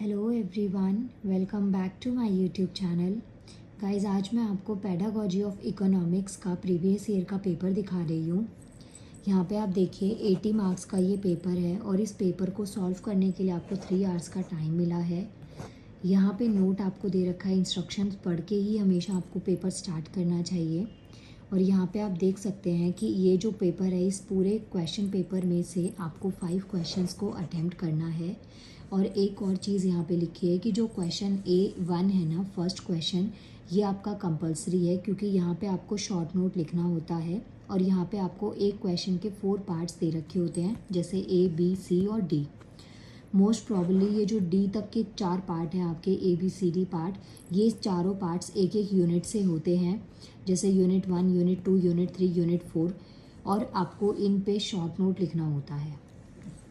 Hello everyone, welcome back to my YouTube channel. Guys, आज मैं आपको पेडागॉजी ऑफ इकोनॉमिक्स का प्रीवियस ईयर का पेपर दिखा रही हूँ। यहाँ पे आप देखिए 80 मार्क्स का ये पेपर है और इस पेपर को सॉल्व करने के लिए आपको 3 आवर्स का टाइम मिला है। यहाँ पे नोट आपको दे रखा है, इंस्ट्रक्शंस पढ़ के ही हमेशा आपको पेपर स्टार्ट करना चाहिए। और यहाँ पे आप देख सकते हैं कि ये जो पेपर है, इस पूरे क्वेश्चन पेपर में से आपको 5 क्वेश्चंस को अटेम्प्ट करना है। और एक और चीज़ यहाँ पे लिखी है कि जो क्वेश्चन A1 है ना, फर्स्ट क्वेश्चन, ये आपका कंपलसरी है क्योंकि यहाँ पे आपको शॉर्ट नोट लिखना होता है। और यहाँ पे आपको एक क्वेश्चन के 4 पार्ट्स दे रखे होते हैं, जैसे A, B, C और D। मोस्ट प्रॉब्ली ये जो D तक के 4 पार्ट हैं आपके A, B, C, D part, ये चारों पार्ट्स एक एक यूनिट से होते हैं, जैसे यूनिट 1, यूनिट 2, यूनिट 3, यूनिट 4। और आपको इन पे शॉर्ट नोट लिखना होता है।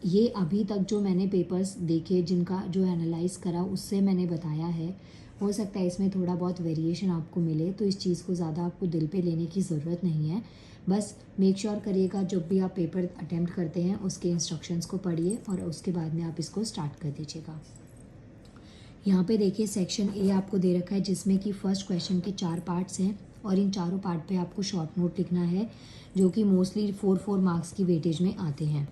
ये अभी तक जो मैंने पेपर्स देखे, जिनका जो एनालाइज करा, उससे मैंने बताया है। हो सकता है इसमें थोड़ा बहुत वेरिएशन आपको मिले, तो इस चीज़ को ज़्यादा आपको दिल पे लेने की ज़रूरत नहीं है। बस मेक श्योर करिएगा जब भी आप पेपर अटेम्प्ट करते हैं उसके इंस्ट्रक्शंस को पढ़िए और उसके बाद में आप इसको स्टार्ट कर दीजिएगा। यहाँ पे देखिए सेक्शन ए आपको दे रखा है, जिसमें कि फर्स्ट क्वेश्चन के 4 पार्ट्स हैं और इन चारों पार्ट पे आपको शॉर्ट नोट लिखना है, जो कि मोस्टली 4 मार्क्स की वेटेज में आते हैं।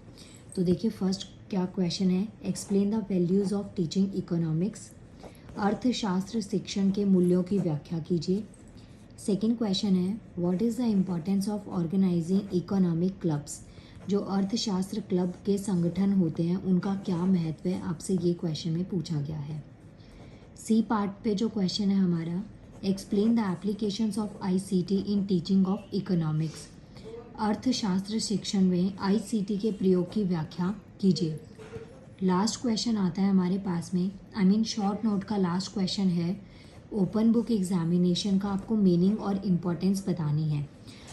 तो देखिए फर्स्ट क्या क्वेश्चन है, explain the values of teaching economics. अर्थशास्त्र शिक्षण के मूल्यों की व्याख्या कीजिए। सेकंड क्वेश्चन है, what is the importance of organizing economic clubs. जो अर्थशास्त्र क्लब के संगठन होते हैं उनका क्या महत्व है, आपसे ये क्वेश्चन में पूछा गया है। सी पार्ट पे जो क्वेश्चन है हमारा, explain the applications of ICT in teaching of economics. अर्थशास्त्र शिक्षण में आईसीटी के प्रयोग की व्याख्या कीजिए। लास्ट क्वेश्चन आता है हमारे पास में, शॉर्ट नोट का लास्ट क्वेश्चन है, ओपन बुक एग्जामिनेशन का आपको मीनिंग और इम्पोर्टेंस बतानी है।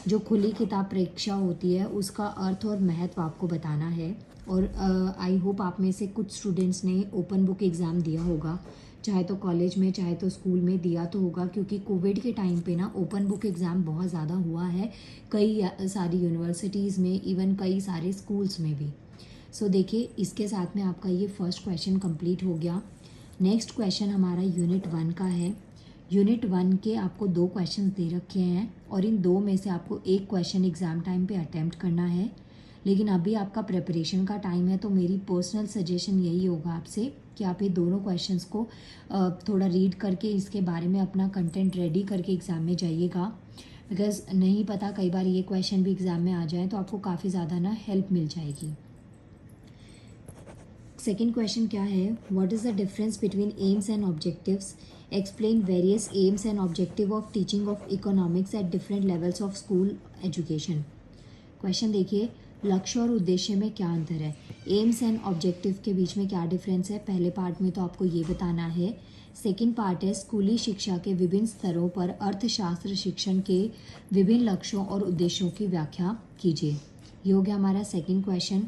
जो खुली किताब परीक्षा होती है उसका अर्थ और महत्व आपको बताना है। और आई होप आप में से कुछ स्टूडेंट्स ने ओपन बुक एग्ज़ाम दिया होगा, चाहे तो कॉलेज में चाहे तो स्कूल में दिया तो होगा, क्योंकि कोविड के टाइम पे ना ओपन बुक एग्ज़ाम बहुत ज़्यादा हुआ है कई सारी यूनिवर्सिटीज़ में, इवन कई सारे स्कूल्स में भी। सो देखिए इसके साथ में आपका ये फर्स्ट क्वेश्चन कंप्लीट हो गया। नेक्स्ट क्वेश्चन हमारा यूनिट 1 का है। यूनिट 1 के आपको 2 क्वेश्चन दे रखे हैं और इन 2 में से आपको एक क्वेश्चन एग्ज़ाम टाइम पे अटेम्प्ट करना है। लेकिन अभी आपका प्रिपरेशन का टाइम है, तो मेरी पर्सनल सजेशन यही होगा आपसे कि आप ये दोनों क्वेश्चंस को थोड़ा रीड करके इसके बारे में अपना कंटेंट रेडी करके एग्ज़ाम में जाइएगा। बिकॉज़ नहीं पता, कई बार ये क्वेश्चन भी एग्ज़ाम में आ जाए तो आपको काफ़ी ज़्यादा ना हेल्प मिल जाएगी। सेकेंड क्वेश्चन क्या है, what is the difference between AIIMS and objectives. Explain various AIIMS and objective of teaching of economics at different levels of school education. Question देखिए, लक्ष्य और उद्देश्य में क्या अंतर है, एम्स एंड ऑब्जेक्टिव के बीच में क्या डिफरेंस है। पहले पार्ट में तो आपको ये बताना है। सेकंड पार्ट है, स्कूली शिक्षा के विभिन्न स्तरों पर अर्थशास्त्र शिक्षण के विभिन्न लक्ष्यों और उद्देश्यों की व्याख्या कीजिए। ये हो गया हमारा सेकंड क्वेश्चन।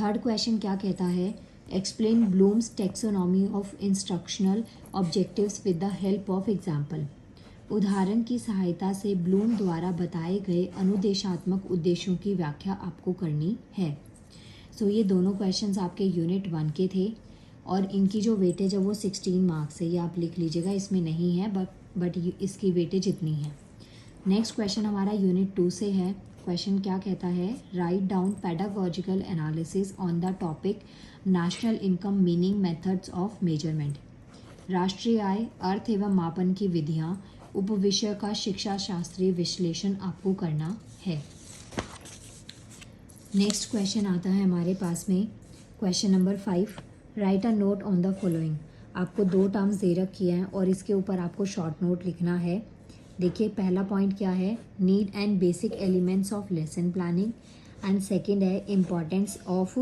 थर्ड क्वेश्चन क्या कहता है, explain blooms taxonomy of instructional objectives with the help of example. उदाहरण की सहायता से ब्लूम द्वारा बताए गए अनुदेशात्मक उद्देश्यों की व्याख्या आपको करनी है। सो ये दोनों क्वेश्चंस आपके यूनिट 1 के थे और इनकी जो वेटेज है वो 16 मार्क्स है, ये आप लिख लीजिएगा, इसमें नहीं है बट इसकी वेटेज इतनी है। नेक्स्ट क्वेश्चन हमारा यूनिट 2 से है। क्वेश्चन क्या कहता है, write down pedagogical analysis on the topic national income meaning methods of measurement. राष्ट्रीय आय, अर्थ एवं मापन की विधियाँ उपविषय का शिक्षा शास्त्रीय विश्लेषण आपको करना है। नेक्स्ट क्वेश्चन आता है हमारे पास में, question number 5, right a note on the following. आपको 2 टर्म्स दे रखी हैं और इसके ऊपर आपको शॉर्ट नोट लिखना है। देखिए पहला पॉइंट क्या है, need and basic elements of lesson planning, and second है importance of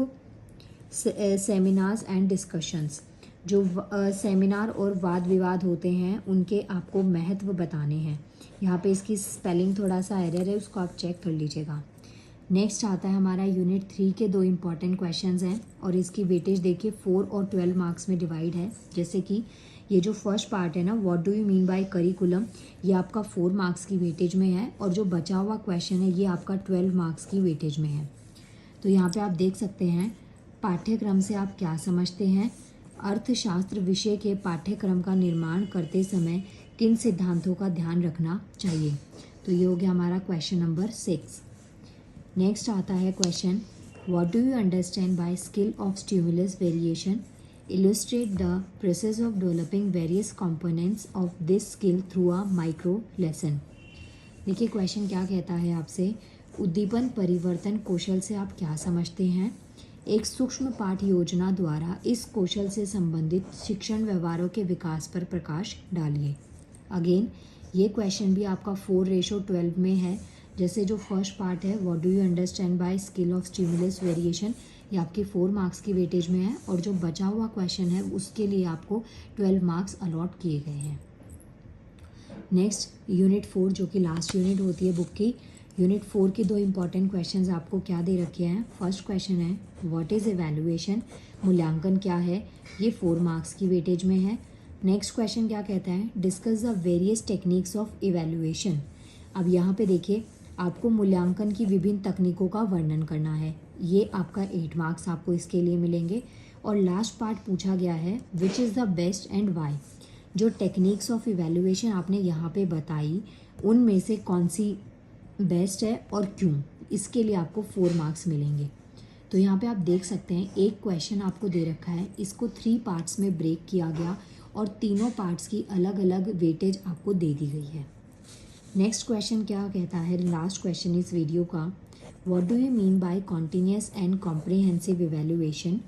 seminars and discussions. जो सेमिनार और वाद विवाद होते हैं उनके आपको महत्व बताने हैं। यहाँ पे इसकी स्पेलिंग थोड़ा सा एरर है, उसको आप चेक कर लीजिएगा। नेक्स्ट आता है हमारा यूनिट 3 के 2 इंपॉर्टेंट क्वेश्चंस हैं और इसकी वेटेज देखिए 4 और 12 मार्क्स में डिवाइड है। जैसे कि ये जो फर्स्ट पार्ट है ना, what do you mean by curriculum, ये आपका 4 मार्क्स की वेटेज में है और जो बचा हुआ क्वेश्चन है ये आपका 12 मार्क्स की वेटेज में है। तो यहाँ पे आप देख सकते हैं पाठ्यक्रम से आप क्या समझते हैं, अर्थशास्त्र विषय के पाठ्यक्रम का निर्माण करते समय किन सिद्धांतों का ध्यान रखना चाहिए? तो ये हो गया हमारा क्वेश्चन नंबर 6। नेक्स्ट आता है question, what do you understand by skill of stimulus variation? Illustrate the process of developing various components of this skill through a micro lesson. देखिए क्वेश्चन क्या कहता है आपसे, उद्दीपन परिवर्तन कौशल से आप क्या समझते हैं? एक सूक्ष्म पाठ योजना द्वारा इस कौशल से संबंधित शिक्षण व्यवहारों के विकास पर प्रकाश डालिए। अगेन ये क्वेश्चन भी आपका 4:12 में है। जैसे जो फर्स्ट पार्ट है, what do you understand by skill of stimulus variation, ये आपके 4 मार्क्स की वेटेज में है, और जो बचा हुआ क्वेश्चन है उसके लिए आपको 12 मार्क्स अलॉट किए गए हैं। नेक्स्ट यूनिट 4 जो कि लास्ट यूनिट होती है बुक की, यूनिट 4 के 2 इंपॉर्टेंट क्वेश्चंस आपको क्या दे रखे हैं। फर्स्ट क्वेश्चन है, व्हाट इज़ एवैल्यूएशन, मूल्यांकन क्या है, ये 4 मार्क्स की वेटेज में है। नेक्स्ट क्वेश्चन क्या कहता है, discuss the various techniques of evaluation. अब यहाँ पे देखिए आपको मूल्यांकन की विभिन्न तकनीकों का वर्णन करना है, ये आपका 8 मार्क्स आपको इसके लिए मिलेंगे। और लास्ट पार्ट पूछा गया है, which is the best and why. जो टेक्निक्स ऑफ इवैल्यूएशन आपने यहाँ पे बताई उनमें से कौन सी बेस्ट है और क्यों, इसके लिए आपको 4 मार्क्स मिलेंगे। तो यहाँ पे आप देख सकते हैं एक क्वेश्चन आपको दे रखा है, इसको 3 पार्ट्स में ब्रेक किया गया और तीनों पार्ट्स की अलग अलग वेटेज आपको दे दी गई है। नेक्स्ट क्वेश्चन क्या कहता है, लास्ट क्वेश्चन इस वीडियो का, what do you mean by continuous and comprehensive evaluation.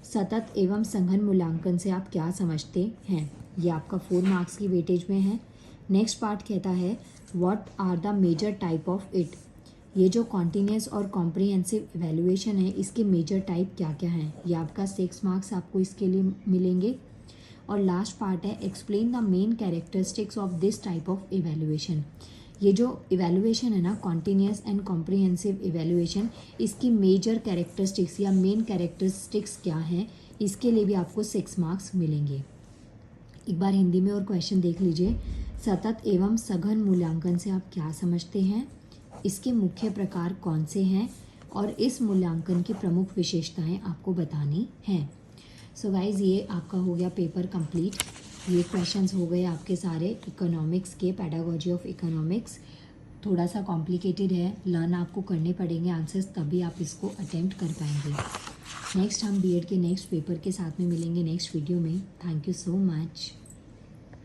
सतत एवं सघन मूल्यांकन से आप क्या समझते हैं, ये आपका 4 मार्क्स की वेटेज में है। नेक्स्ट पार्ट कहता है, what are the major type of it. ये जो कॉन्टिन्यूस और कॉम्प्रिहेंसिव इवैल्यूएशन है इसके मेजर टाइप क्या क्या हैं, ये आपका 6 मार्क्स आपको इसके लिए मिलेंगे। और लास्ट पार्ट है, explain the main characteristics of this type of evaluation. ये जो इवैल्यूएशन है ना, कॉन्टिन्यूस एंड कॉम्प्रिहेंसिव इवैल्यूएशन, इसकी मेजर कैरेक्टरिस्टिक्स या मेन कैरेक्टरिस्टिक्स क्या हैं, इसके लिए भी आपको 6 मार्क्स मिलेंगे। एक बार हिंदी में और क्वेश्चन देख लीजिए, सतत एवं सघन मूल्यांकन से आप क्या समझते हैं, इसके मुख्य प्रकार कौन से हैं, और इस मूल्यांकन की प्रमुख विशेषताएं आपको बतानी हैं। सो गाइज ये आपका हो गया पेपर कंप्लीट। ये क्वेश्चंस हो गए आपके सारे इकोनॉमिक्स के, पेडागोजी ऑफ इकोनॉमिक्स। थोड़ा सा कॉम्प्लिकेटेड है, लर्न आपको करने पड़ेंगे आंसर्स, तभी आप इसको अटेम्प्ट कर पाएंगे। नेक्स्ट हम बीएड के नेक्स्ट पेपर के साथ में मिलेंगे नेक्स्ट वीडियो में। Thank you so much.